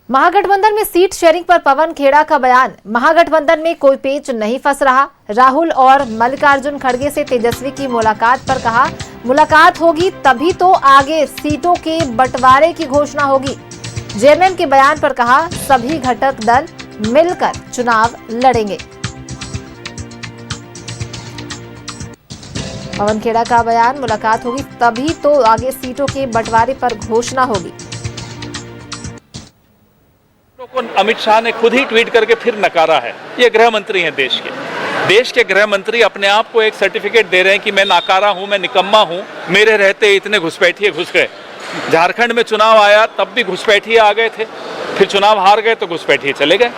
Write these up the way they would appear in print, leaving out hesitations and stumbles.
महागठबंधन में seat sharing पर पवन खेड़ा का बयान। महागठबंधन में कोई पेच नहीं फंस रहा। राहुल और मल्लिकार्जुन खड़गे से तेजस्वी की मुलाकात पर कहा, मुलाकात होगी तभी तो आगे सीटों के बंटवारे की घोषणा होगी। जेएमएम के बयान पर कहा, सभी घटक दल मिलकर चुनाव लड़ेंगे। पवन खेड़ा का बयान, मुलाकात होगी तभी तो आगे सीटों के बंटवारे पर घोषणा होगी। अमित शाह ने खुद ही ट्वीट करके फिर नकारा है। ये गृह मंत्री हैं देश के गृह मंत्री अपने आप को एक सर्टिफिकेट दे रहे हैं कि मैं नाकारा हूं, मैं निकम्मा हूं, मेरे रहते इतने घुसपैठिए घुस गए। झारखंड में चुनाव आया तब भी घुसपैठिए आ गए थे, फिर चुनाव हार गए तो घुसपैठिए चले गए।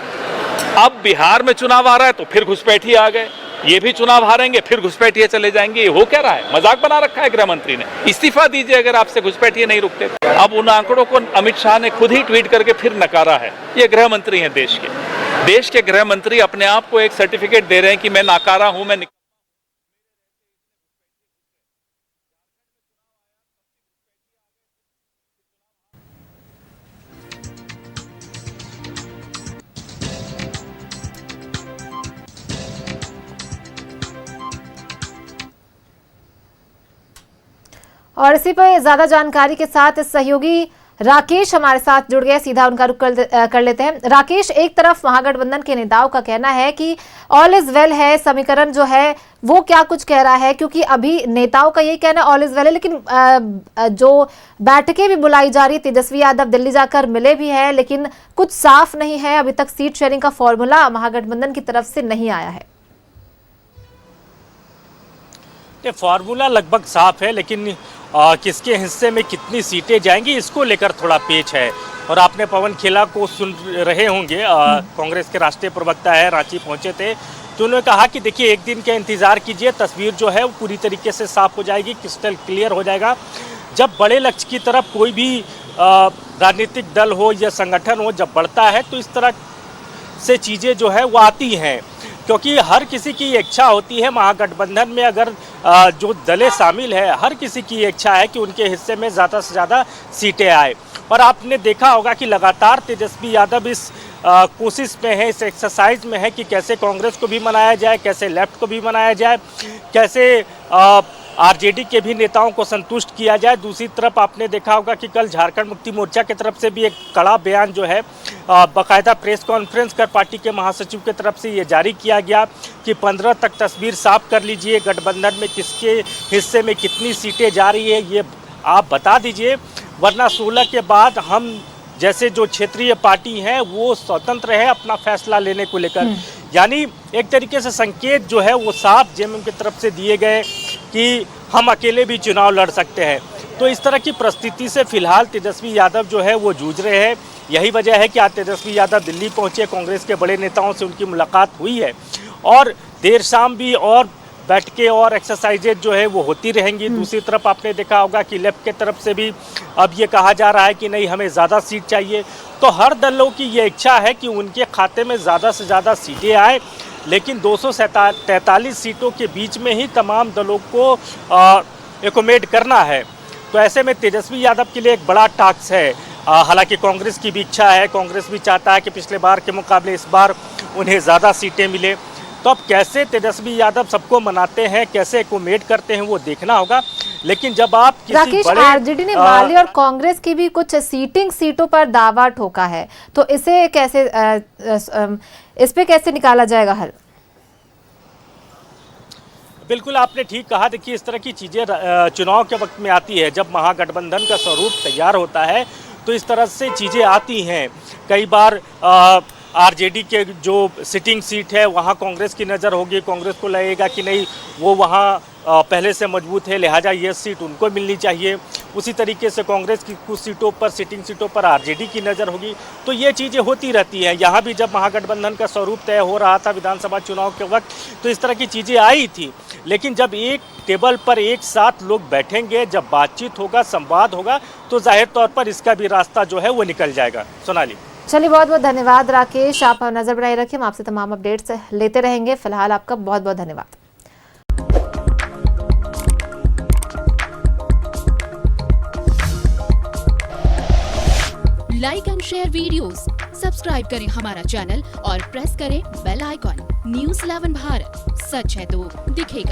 अब बिहार में चुनाव आ रहा है तो फिर घुसपैठिए आ गए, ये भी चुनाव हारेंगे फिर घुसपैठिए चले जाएंगे। ये हो क्या रहा है? मजाक बना रखा है गृह मंत्री ने। इस्तीफा दीजिए अगर आपसे घुसपैठिए नहीं रुकते। अब उन आंकड़ों को अमित शाह ने खुद ही ट्वीट करके फिर नकारा है। ये गृह मंत्री हैं देश के गृह मंत्री अपने आप को एक सर्टिफिकेट दे रहे हैं कि मैं नाकारा हूं, मैं और इसी पर ज्यादा जानकारी के साथ सहयोगी राकेश हमारे साथ जुड़ गए। सीधा उनका रुख कर लेते हैं। राकेश, एक तरफ महागठबंधन के नेताओं का कहना है कि ऑल इज वेल है, समीकरण जो है वो क्या कुछ कह रहा है, क्योंकि अभी नेताओं का यही कहना ऑल इज वेल है, लेकिन जो बैठकें भी बुलाई जा रही, तेजस्वी यादव दिल्ली जाकर मिले भी हैं, लेकिन कुछ साफ नहीं है। अभी तक सीट शेयरिंग का फॉर्मूला महागठबंधन की तरफ से नहीं आया है। फॉर्मूला लगभग साफ है, लेकिन किसके हिस्से में कितनी सीटें जाएंगी इसको लेकर थोड़ा पेच है। और आपने पवन खेड़ा को सुन रहे होंगे, कांग्रेस के राष्ट्रीय प्रवक्ता है, रांची पहुंचे थे, तो उन्होंने कहा कि देखिए एक दिन का इंतजार कीजिए, तस्वीर जो है वो पूरी तरीके से साफ हो जाएगी, क्रिस्टल क्लियर हो जाएगा। जब बड़े लक्ष्य की तरफ कोई भी राजनीतिक दल हो या संगठन हो जब बढ़ता है तो इस तरह से चीज़ें जो है वो आती हैं, क्योंकि हर किसी की इच्छा होती है। महागठबंधन में अगर जो दलें शामिल है, हर किसी की इच्छा है कि उनके हिस्से में ज़्यादा से ज़्यादा सीटें आए। और आपने देखा होगा कि लगातार तेजस्वी यादव इस कोशिश में है, इस एक्सरसाइज में है कि कैसे कांग्रेस को भी मनाया जाए, कैसे लेफ्ट को भी मनाया जाए, कैसे आरजेडी के भी नेताओं को संतुष्ट किया जाए। दूसरी तरफ आपने देखा होगा कि कल झारखंड मुक्ति मोर्चा की तरफ से भी एक कड़ा बयान जो है बाकायदा प्रेस कॉन्फ्रेंस कर पार्टी के महासचिव की तरफ से ये जारी किया गया कि 15 तक तस्वीर साफ कर लीजिए, गठबंधन में किसके हिस्से में कितनी सीटें जा रही है ये आप बता दीजिए, वरना 16 के बाद हम जैसे जो क्षेत्रीय पार्टी हैं वो स्वतंत्र है अपना फैसला लेने को लेकर। यानी एक तरीके से संकेत जो है वो साफ जेएमएम की तरफ से दिए गए कि हम अकेले भी चुनाव लड़ सकते हैं। तो इस तरह की परिस्थिति से फिलहाल तेजस्वी यादव जो है वो जूझ रहे हैं। यही वजह है कि आज तेजस्वी यादव दिल्ली पहुंचे, कांग्रेस के बड़े नेताओं से उनकी मुलाकात हुई है और देर शाम भी और बैठकें और एक्सरसाइजेज जो है वो होती रहेंगी। दूसरी तरफ आपने देखा होगा कि लेफ्ट के तरफ से भी अब ये कहा जा रहा है कि नहीं हमें ज़्यादा सीट चाहिए। तो हर दलों की ये इच्छा है कि उनके खाते में ज़्यादा से ज़्यादा सीटें आए, लेकिन 243 सीटों के बीच में ही तमाम दलों को एकोमेड करना है। तो ऐसे में तेजस्वी यादव के लिए एक बड़ा टास्क है। हालांकि कांग्रेस की भी इच्छा है, कांग्रेस भी चाहता है कि पिछले बार के मुकाबले इस बार उन्हें ज़्यादा सीटें मिले। तो अब कैसे तेजस्वी यादव सबको मनाते हैं, कैसे एकोमेड करते हैं वो देखना होगा। लेकिन जब आप राकेश, आरजेडी ने माले और कांग्रेस की भी कुछ सीटों पर दावा ठोका है, तो इसे कैसे इस पे कैसे निकाला जाएगा हल? बिल्कुल आपने ठीक कहा। देखिए इस तरह की चीज़ें चुनाव के वक्त में आती है। जब महागठबंधन का स्वरूप तैयार होता है तो इस तरह से चीज़ें आती हैं। कई बार आरजेडी के जो सिटिंग सीट है वहाँ कांग्रेस की नज़र होगी, कांग्रेस को लगेगा कि नहीं वो वहाँ पहले से मजबूत है, लिहाजा ये सीट उनको मिलनी चाहिए। उसी तरीके से कांग्रेस की कुछ सीटों पर, सिटिंग सीटों पर आरजेडी की नज़र होगी। तो ये चीज़ें होती रहती हैं। यहाँ भी जब महागठबंधन का स्वरूप तय हो रहा था विधानसभा चुनाव के वक्त तो इस तरह की चीज़ें आई थी। लेकिन जब एक टेबल पर एक साथ लोग बैठेंगे, जब बातचीत होगा, संवाद होगा, तो जाहिर तौर पर इसका भी रास्ता जो है वो निकल जाएगा। सोनाली, चलिए बहुत बहुत धन्यवाद राकेश, आप नजर बनाए रखिए, हम आपसे तमाम अपडेट्स लेते रहेंगे। फिलहाल आपका बहुत बहुत धन्यवाद। Like and share videos, subscribe करें हमारा चैनल और प्रेस करें बेल आइकॉन। न्यूज़ 11 भारत, सच है तो दिखेगा।